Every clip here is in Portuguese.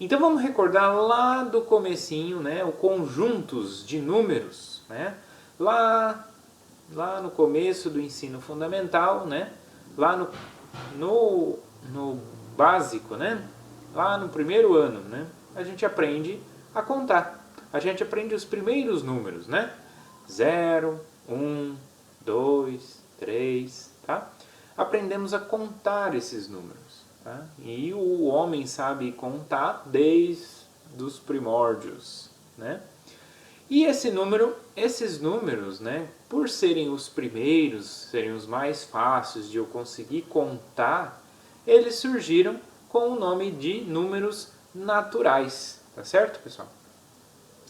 Então vamos recordar lá do comecinho, né, o conjuntos de números, né? Lá no começo do ensino fundamental, né? Lá no básico, né? Lá no primeiro ano, né? A gente aprende a contar. A gente aprende os primeiros números, né? 0, 1, 2, 3, tá? Aprendemos a contar esses números, tá? E o homem sabe contar desde os primórdios, né? E esses números, né, por serem os primeiros, serem os mais fáceis de eu conseguir contar, eles surgiram com o nome de números naturais, tá certo, pessoal?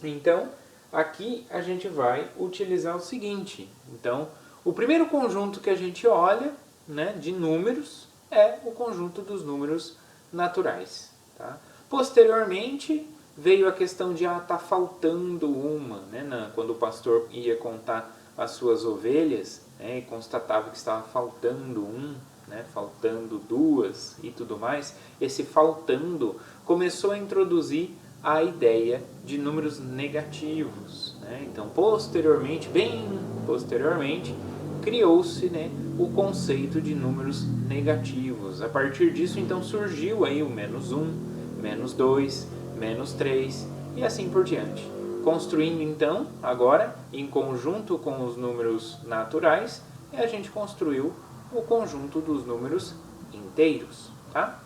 Então, aqui a gente vai utilizar o seguinte. Então, o primeiro conjunto que a gente olha, né, de números é o conjunto dos números naturais, tá? Posteriormente, veio a questão de tá faltando uma, né? Quando o pastor ia contar as suas ovelhas, né, e constatava que estava faltando um, né, faltando duas e tudo mais, esse faltando começou a introduzir a ideia de números negativos, né? Então, posteriormente, bem posteriormente, criou-se, né, o conceito de números negativos. A partir disso, então, surgiu aí o -1, -2, -3 e assim por diante. Construindo então, agora, em conjunto com os números naturais, a gente construiu o conjunto dos números inteiros, tá?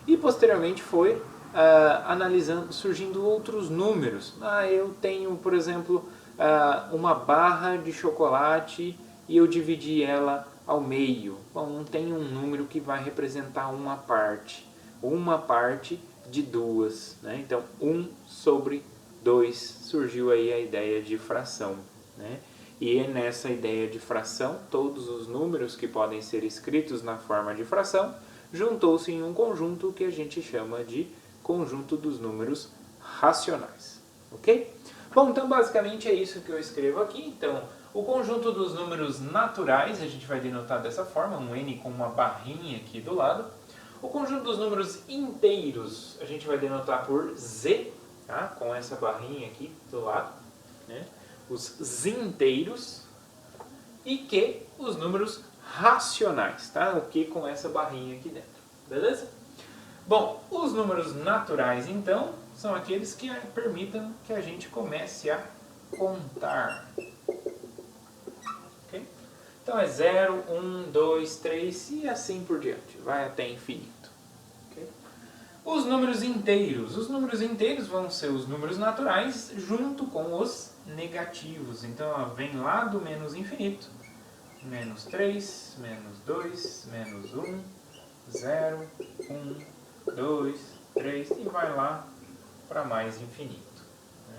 E posteriormente foi analisando, surgindo outros números. Eu tenho, por exemplo, uma barra de chocolate e eu dividi ela ao meio. Bom, tem um número que vai representar uma parte de duas, né? Então 1/2 surgiu aí a ideia de fração, né? E nessa ideia de fração, todos os números que podem ser escritos na forma de fração juntou-se em um conjunto que a gente chama de conjunto dos números racionais, ok? Bom, então basicamente é isso que eu escrevo aqui. Então, o conjunto dos números naturais a gente vai denotar dessa forma, um N com uma barrinha aqui do lado. O conjunto dos números inteiros a gente vai denotar por Z, tá? Com essa barrinha aqui do lado, né? Os inteiros. E Q, os números racionais, tá? O Q com essa barrinha aqui dentro, beleza? Bom, os números naturais, então, são aqueles que permitam que a gente comece a contar. Okay? Então é 0, 1, 2, 3 e assim por diante, vai até infinito. Okay? Os números inteiros vão ser os números naturais junto com os negativos. Então vem lá do menos infinito, -3, -2, -1, 0, 1, 2, 3 e vai lá para mais infinito. Né?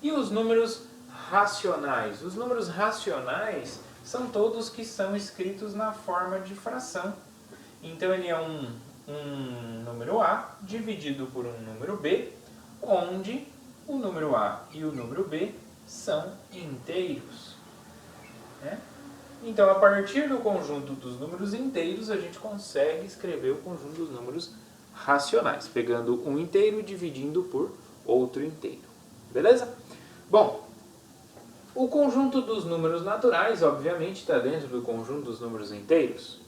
E os números racionais? Os números racionais são todos que são escritos na forma de fração. Então ele é um número A dividido por um número B, onde o número A e o número B são inteiros. Né? Então, a partir do conjunto dos números inteiros, a gente consegue escrever o conjunto dos números racionais, pegando um inteiro e dividindo por outro inteiro. Beleza? Bom, o conjunto dos números naturais, obviamente, está dentro do conjunto dos números inteiros.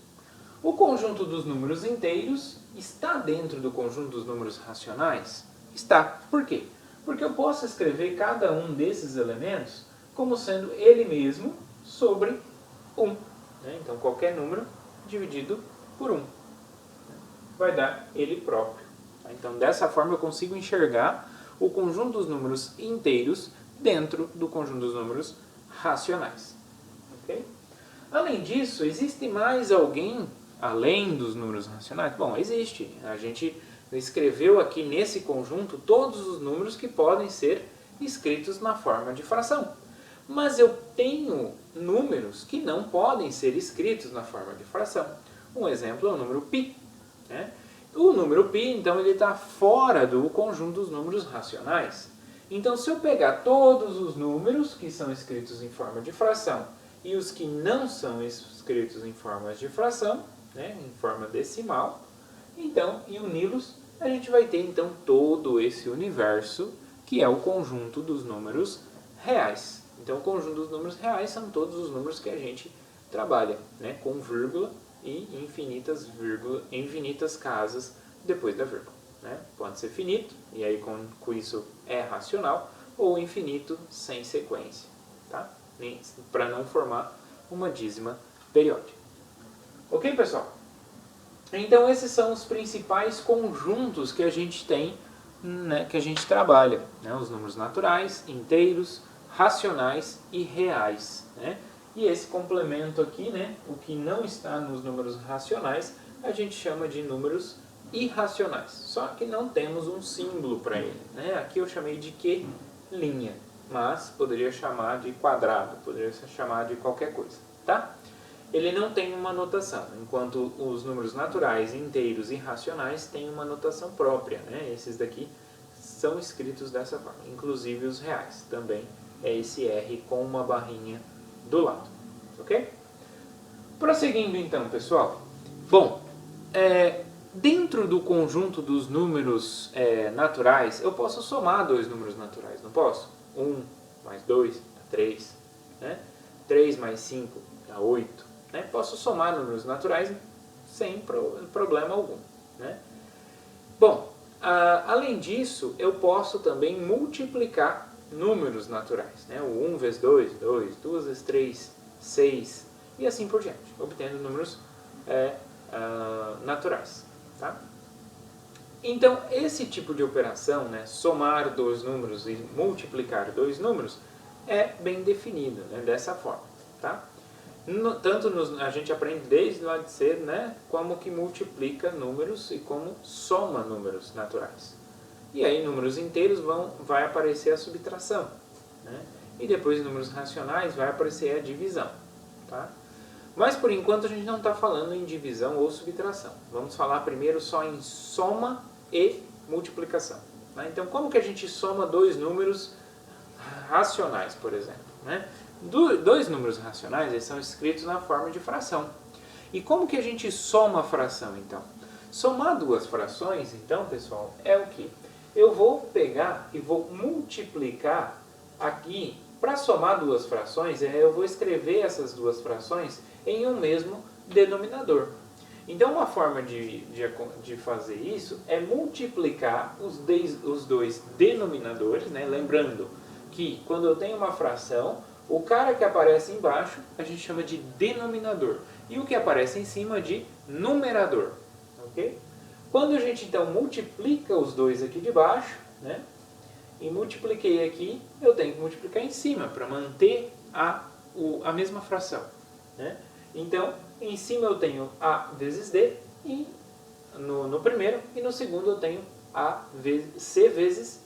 O conjunto dos números inteiros está dentro do conjunto dos números racionais? Está. Por quê? Porque eu posso escrever cada um desses elementos como sendo ele mesmo sobre 1. Né? Então, qualquer número dividido por 1 vai dar ele próprio. Então, dessa forma, eu consigo enxergar o conjunto dos números inteiros dentro do conjunto dos números racionais. Okay? Além disso, existe mais alguém além dos números racionais? Bom, existe. A gente escreveu aqui nesse conjunto todos os números que podem ser escritos na forma de fração. Mas eu tenho números que não podem ser escritos na forma de fração. Um exemplo é o número π. Né? O número π, então, ele está fora do conjunto dos números racionais. Então, se eu pegar todos os números que são escritos em forma de fração e os que não são escritos em forma de fração, né, em forma decimal, então, e uni-los, a gente vai ter então todo esse universo que é o conjunto dos números reais. Então o conjunto dos números reais são todos os números que a gente trabalha, né, com vírgula e infinitas casas depois da vírgula. Né? Pode ser finito, e aí com isso é racional, ou infinito sem sequência, tá? Para não formar uma dízima periódica. Ok, pessoal? Então esses são os principais conjuntos que a gente tem, né, que a gente trabalha, né? Os números naturais, inteiros, racionais e reais, né? E esse complemento aqui, né, o que não está nos números racionais, a gente chama de números irracionais. Só que não temos um símbolo para ele, né? Aqui eu chamei de linha, mas poderia chamar de quadrado, poderia chamar de qualquer coisa, tá? Ele não tem uma notação, enquanto os números naturais, inteiros e racionais têm uma notação própria, né? Esses daqui são escritos dessa forma, inclusive os reais. Também é esse R com uma barrinha do lado, ok? Prosseguindo então, pessoal. Bom, dentro do conjunto dos números naturais, eu posso somar dois números naturais, não posso? 1 mais 2 dá 3, né? 3 mais 5 dá 8. Né? Posso somar números naturais sem problema algum. Né? Bom, além disso, eu posso também multiplicar números naturais. Né? O 1 vezes 2, 2, 2 vezes 3, 6, e assim por diante, obtendo números naturais. Tá? Então, esse tipo de operação, né, somar dois números e multiplicar dois números, é bem definido, né, dessa forma. Tá? A gente aprende desde lá de cedo, né, como que multiplica números e como soma números naturais. E aí, números inteiros vai aparecer a subtração. Né? E depois, números racionais, vai aparecer a divisão. Tá? Mas, por enquanto, a gente não está falando em divisão ou subtração. Vamos falar primeiro só em soma e multiplicação. Né? Então, como que a gente soma dois números racionais, por exemplo? Né? Dois números racionais, eles são escritos na forma de fração. E como que a gente soma a fração, então? Somar duas frações, então, pessoal, é o que? Eu vou pegar e vou multiplicar aqui. Para somar duas frações, eu vou escrever essas duas frações em um mesmo denominador. Então, uma forma de fazer isso é multiplicar os dois denominadores, né? Lembrando que quando eu tenho uma fração, o cara que aparece embaixo a gente chama de denominador e o que aparece em cima de numerador. Okay? Quando a gente então multiplica os dois aqui de baixo, né? E multipliquei aqui, eu tenho que multiplicar em cima para manter a mesma fração. Né? Então, em cima eu tenho A vezes D e no primeiro, e no segundo eu tenho C vezes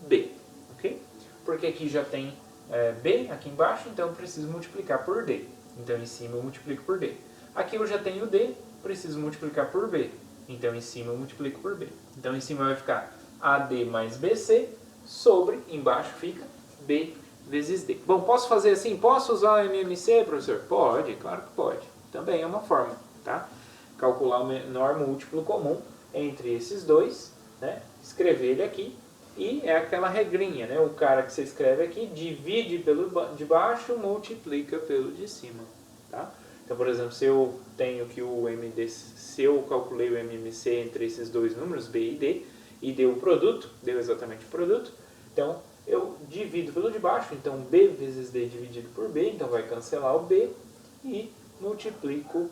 B. Okay? Porque aqui já tem B aqui embaixo, então eu preciso multiplicar por D. Então em cima eu multiplico por D. Aqui eu já tenho D, preciso multiplicar por B. Então em cima eu multiplico por B. Então em cima vai ficar AD mais BC, sobre, embaixo fica B vezes D. Bom, posso fazer assim? Posso usar o MMC, professor? Pode, claro que pode. Também é uma forma, tá? Calcular o menor múltiplo comum entre esses dois, né? Escrever ele aqui e é aquela regrinha, né? O cara que você escreve aqui divide pelo de baixo, multiplica pelo de cima, tá? Então, por exemplo, se eu tenho que se eu calculei o MMC entre esses dois números, B e D, e deu o produto, deu exatamente o produto, então eu divido pelo de baixo, então B vezes D dividido por B, então vai cancelar o B e multiplico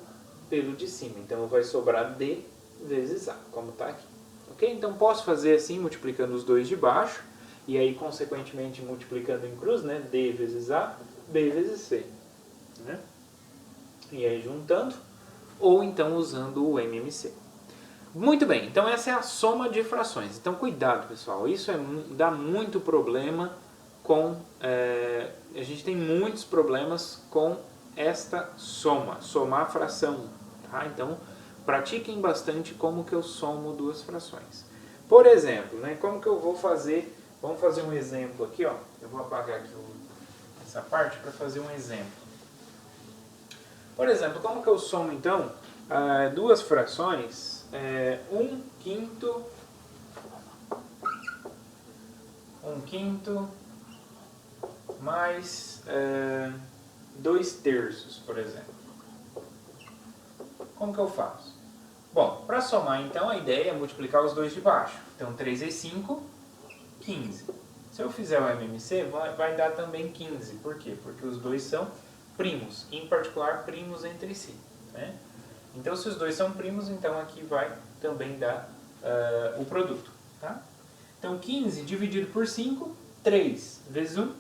pelo de cima, então vai sobrar D vezes A, como está aqui. Ok? Então posso fazer assim, multiplicando os dois de baixo, e aí consequentemente multiplicando em cruz, né? D vezes A, B vezes C. Né? E aí juntando, ou então usando o MMC. Muito bem, então essa é a soma de frações. Então cuidado, pessoal, isso dá muito problema com... a gente tem muitos problemas com esta somar fração. Tá? Então pratiquem bastante como que eu somo duas frações. Por exemplo, né, como que eu vou fazer... Vamos fazer um exemplo aqui, ó. Eu vou apagar aqui essa parte para fazer um exemplo. Por exemplo, como que eu somo então duas frações, 1 quinto 1/5 mais 2/3, por exemplo. Como que eu faço? Bom, para somar então a ideia é multiplicar os dois de baixo. Então 3 vezes 5, 15. Se eu fizer o MMC, vai dar também 15. Por quê? Porque os dois são primos, em particular primos entre si, né? Então se os dois são primos, então aqui vai também dar o produto, tá? Então 15 dividido por 5, 3 vezes 1,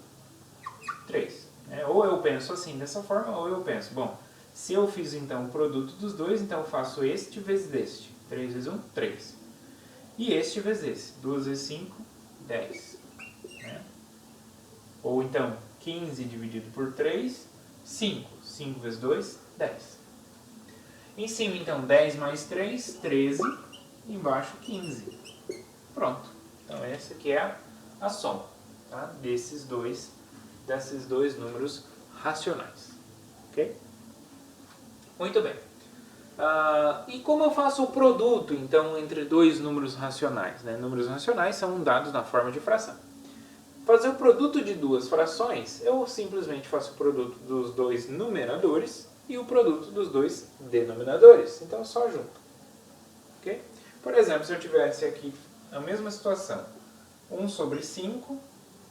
3. Né? Ou eu penso assim, dessa forma, ou eu penso, bom, se eu fiz então o produto dos dois, então eu faço este vezes este. 3 vezes 1, 3. E este vezes esse. 2 vezes 5, 10. Né? Ou então 15 dividido por 3, 5. 5 vezes 2, 10. Em cima então 10 mais 3, 13. Embaixo 15. Pronto. Então essa aqui é a soma, tá? desses dois números racionais. Ok? Muito bem. E como eu faço o produto, então, entre dois números racionais? Né? Números racionais são dados na forma de fração. Fazer o produto de duas frações, eu simplesmente faço o produto dos dois numeradores e o produto dos dois denominadores. Então, só junto. Okay? Por exemplo, se eu tivesse aqui a mesma situação, 1 sobre 5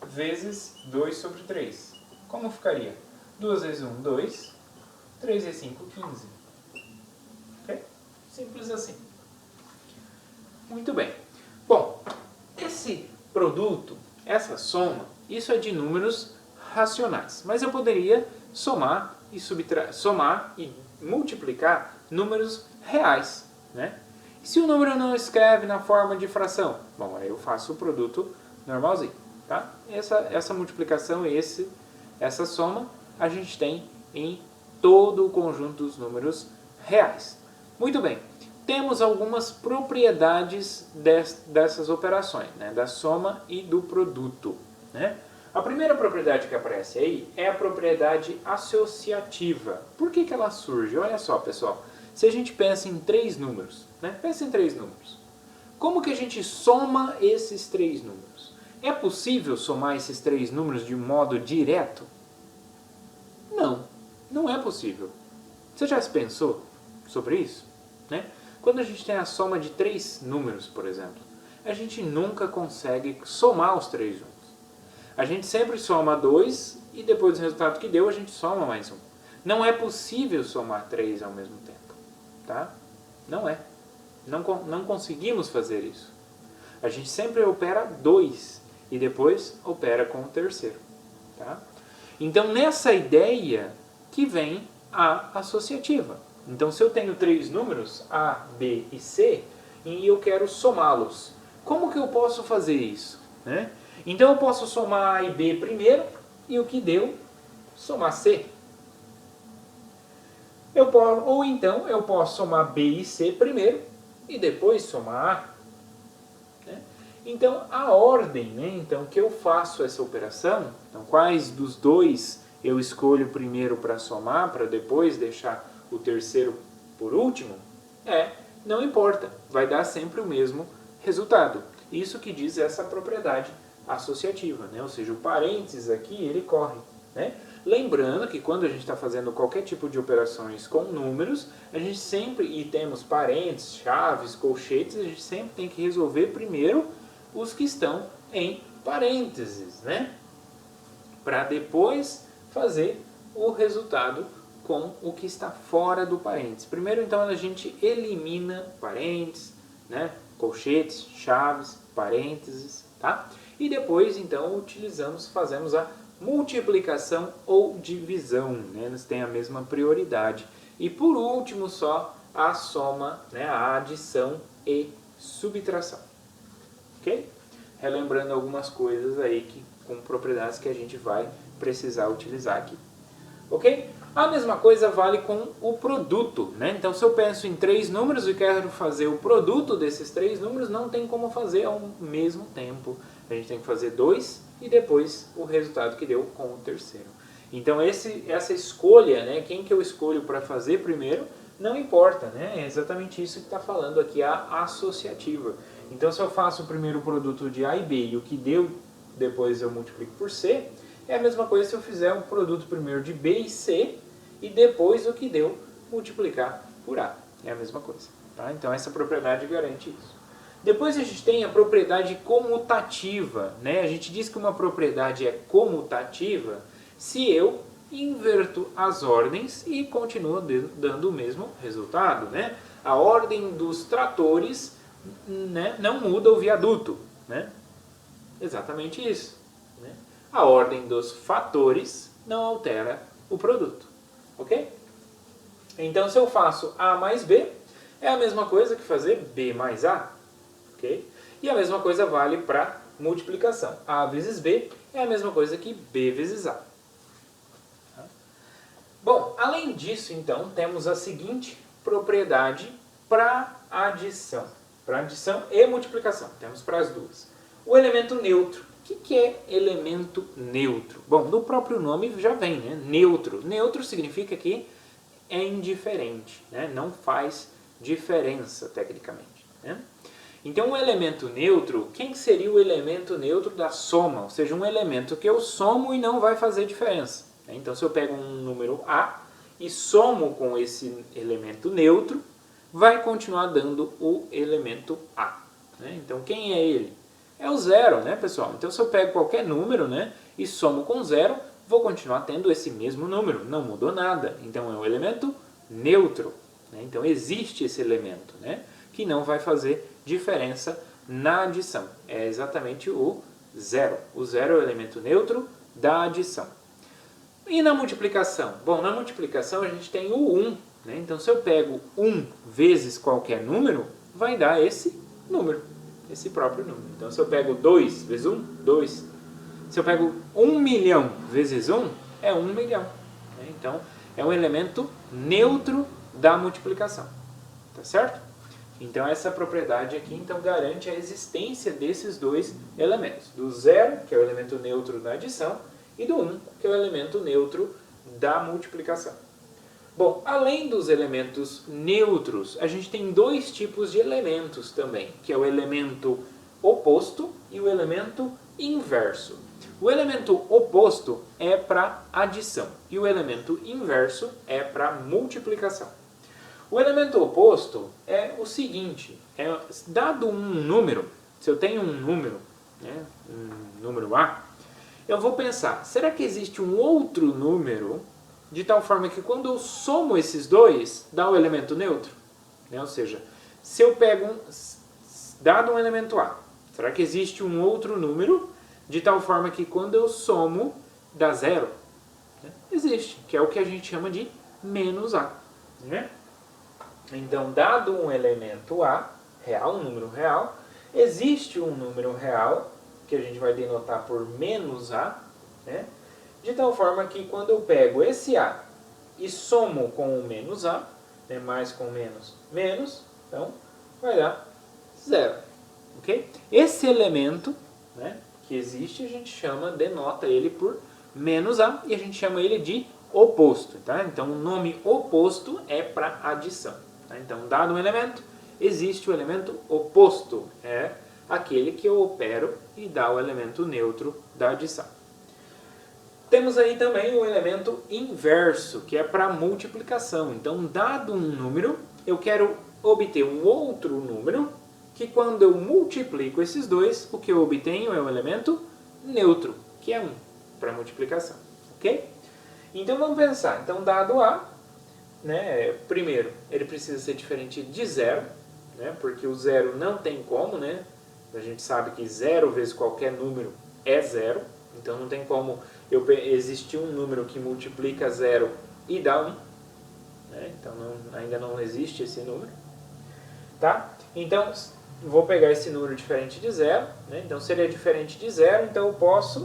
vezes 2 sobre 3. Como ficaria? 2 vezes 1, 2. 3 vezes 5, 15. Ok? Simples assim. Muito bem. Bom, esse produto, essa soma, isso é de números racionais. Mas eu poderia somar e multiplicar números reais, né? Se o número não escreve na forma de fração, bom, aí eu faço o produto normalzinho, tá? Essa multiplicação e essa soma a gente tem em todo o conjunto dos números reais. Muito bem, temos algumas propriedades dessas operações, né? Da soma e do produto, né? A primeira propriedade que aparece aí é a propriedade associativa. Por que ela surge? Olha só, pessoal. Se a gente pensa em três números, né? Pensa em três números. Como que a gente soma esses três números? É possível somar esses três números de modo direto? Não, não é possível. Você já se pensou sobre isso? Né? Quando a gente tem a soma de três números, por exemplo, a gente nunca consegue somar os três juntos. A gente sempre soma 2 e depois do resultado que deu a gente soma mais um. Não é possível somar 3 ao mesmo tempo. Tá? Não é. Não conseguimos fazer isso. A gente sempre opera 2 e depois opera com o terceiro. Tá? Então nessa ideia que vem a associativa. Então se eu tenho três números, A, B e C, e eu quero somá-los, como que eu posso fazer isso? Né? Então eu posso somar A e B primeiro e o que deu, somar C. Ou então eu posso somar B e C primeiro e depois somar A. Né? Então a ordem, né? Então, que eu faço essa operação, então, quais dos dois eu escolho primeiro para somar, para depois deixar o terceiro por último, não importa, vai dar sempre o mesmo resultado. Isso que diz essa propriedade associativa, né? Ou seja, o parênteses aqui ele corre. Né? Lembrando que quando a gente está fazendo qualquer tipo de operações com números, a gente sempre, e temos parênteses, chaves, colchetes, a gente sempre tem que resolver primeiro os que estão em parênteses, né? Para depois fazer o resultado com o que está fora do parênteses. Primeiro, então, a gente elimina parênteses, né? Colchetes, chaves, parênteses, tá? E depois, então, fazemos a multiplicação ou divisão, né? Eles têm a mesma prioridade. E por último, só a soma, né? A adição e subtração. Ok? Relembrando algumas coisas aí com propriedades que a gente vai precisar utilizar aqui. Ok? A mesma coisa vale com o produto, né? Então, se eu penso em três números e quero fazer o produto desses três números, não tem como fazer ao mesmo tempo. A gente tem que fazer 2 e depois o resultado que deu com o terceiro. Então, essa escolha, né? Quem que eu escolho para fazer primeiro, não importa, né? É exatamente isso que está falando aqui, a associativa. Então, se eu faço o primeiro produto de A e B e o que deu depois eu multiplico por C, é a mesma coisa se eu fizer o produto primeiro de B e C, e depois o que deu, multiplicar por A. É a mesma coisa. Tá? Então essa propriedade garante isso. Depois a gente tem a propriedade comutativa. Né? A gente diz que uma propriedade é comutativa se eu inverto as ordens e continuo dando o mesmo resultado. Né? A ordem dos tratores, né, não muda o viaduto. Né? Exatamente isso. Né? A ordem dos fatores não altera o produto. Ok? Então, se eu faço A mais B, é a mesma coisa que fazer B mais A. Okay? E a mesma coisa vale para multiplicação. A vezes B é a mesma coisa que B vezes A. Tá? Bom, além disso, então, temos a seguinte propriedade para adição. Para adição e multiplicação. Temos para as duas. O elemento neutro. O que é elemento neutro? Bom, no próprio nome já vem, né? Neutro. Neutro significa que é indiferente, né? Não faz diferença, tecnicamente. Né? Então, o elemento neutro, quem seria o elemento neutro da soma? Ou seja, um elemento que eu somo e não vai fazer diferença. Né? Então, se eu pego um número A e somo com esse elemento neutro, vai continuar dando o elemento A. Né? Então, quem é ele? É o zero, né, pessoal? Então, se eu pego qualquer número, né, e somo com zero, vou continuar tendo esse mesmo número. Não mudou nada. Então, é um elemento neutro. Né? Então, existe esse elemento, né, que não vai fazer diferença na adição. É exatamente o zero. O zero é o elemento neutro da adição. E na multiplicação? Bom, na multiplicação a gente tem o 1. Né? Então, se eu pego 1 vezes qualquer número, vai dar esse número. Esse próprio número. Então, se eu pego 2 vezes 1, 2. Se eu pego 1 milhão vezes 1, é 1 milhão. Né? Então, é um elemento neutro da multiplicação. Tá certo? Então, essa propriedade aqui então, garante a existência desses dois elementos. Do 0, que é o elemento neutro da adição, e do 1, que é o elemento neutro da multiplicação. Bom, além dos elementos neutros, a gente tem dois tipos de elementos também, que é o elemento oposto e o elemento inverso. O elemento oposto é para adição e o elemento inverso é para multiplicação. O elemento oposto é o seguinte, dado um número, se eu tenho um número, né, um número A, eu vou pensar, será que existe um outro número de tal forma que quando eu somo esses dois, dá o elemento neutro? Né? Ou seja, se eu pego dado um elemento A, será que existe um outro número de tal forma que quando eu somo, dá zero? Né? Existe, que é o que a gente chama de menos A. Né? Então, dado um elemento A, real, um número real, existe um número real, que a gente vai denotar por menos A, né? De tal forma que quando eu pego esse A e somo com o menos A, né, mais com menos, menos, então vai dar zero. Okay? Esse elemento, né, que existe, a gente denota ele por menos A e a gente chama ele de oposto. Tá? Então o nome oposto é para adição. Tá? Então, dado um elemento, existe o elemento oposto. É aquele que eu opero e dá o elemento neutro da adição. Temos aí também o elemento inverso, que é para multiplicação. Então, dado um número, eu quero obter um outro número, que quando eu multiplico esses dois, o que eu obtenho é o elemento neutro, que é 1, para multiplicação. Ok? Então, vamos pensar. Então, dado A, né, primeiro, ele precisa ser diferente de zero, né, porque o zero não tem como, né? A gente sabe que 0 vezes qualquer número é zero, então não tem como existir um número que multiplica 0 e dá 1. Né? Então ainda não existe esse número. Tá? Então vou pegar esse número diferente de 0. Né? Então se ele é diferente de 0, então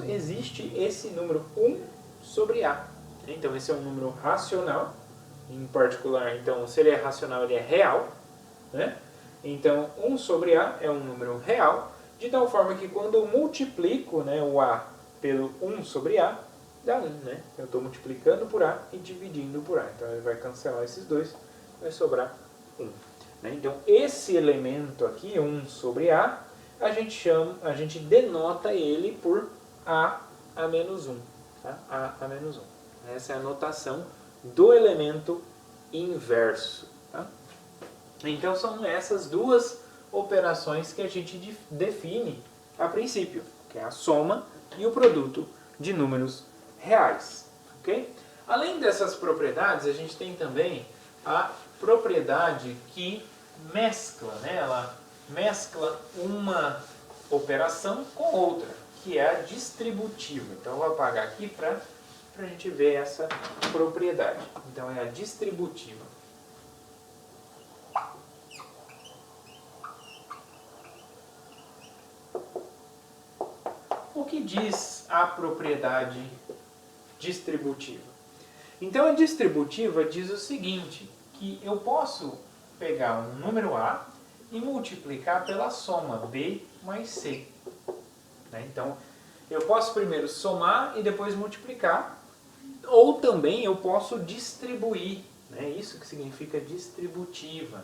existe esse número 1 sobre A. Então esse é um número racional. Em particular, então se ele é racional, ele é real. Né? Então 1 sobre A é um número real. De tal forma que quando eu multiplico, né, o A pelo 1 sobre A, dá 1, né? Eu estou multiplicando por A e dividindo por A. Então, ele vai cancelar esses dois, vai sobrar 1. Né? Então, esse elemento aqui, 1 sobre A, a gente denota ele por A menos 1. Tá? A menos 1. Essa é a notação do elemento inverso. Tá? Então são essas duas operações que a gente define a princípio, que é a soma e o produto de números reais. Okay? Além dessas propriedades, a gente tem também a propriedade que mescla, né? Ela mescla uma operação com outra, que é a distributiva. Então eu vou apagar aqui para a gente ver essa propriedade. Então é a distributiva. O que diz a propriedade distributiva? Então a distributiva diz o seguinte, que eu posso pegar um número A e multiplicar pela soma B mais C. Então eu posso primeiro somar e depois multiplicar, ou também eu posso distribuir, isso que significa distributiva.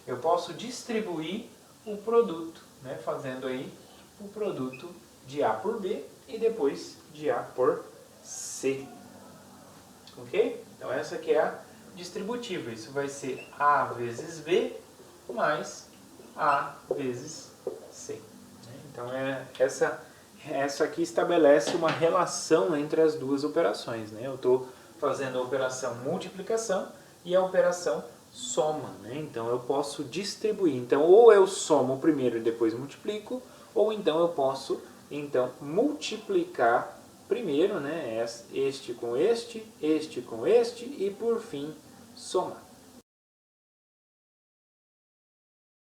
Eu posso distribuir o produto, fazendo aí o produto de A por B e depois de A por C. Ok? Então essa aqui é a distributiva. Isso vai ser A vezes B mais A vezes C. Então essa aqui estabelece uma relação entre as duas operações. Eu estou fazendo a operação multiplicação e a operação soma. Então eu posso distribuir. Então ou eu somo primeiro e depois multiplico, ou então eu posso multiplicar primeiro, este com este com este e por fim somar.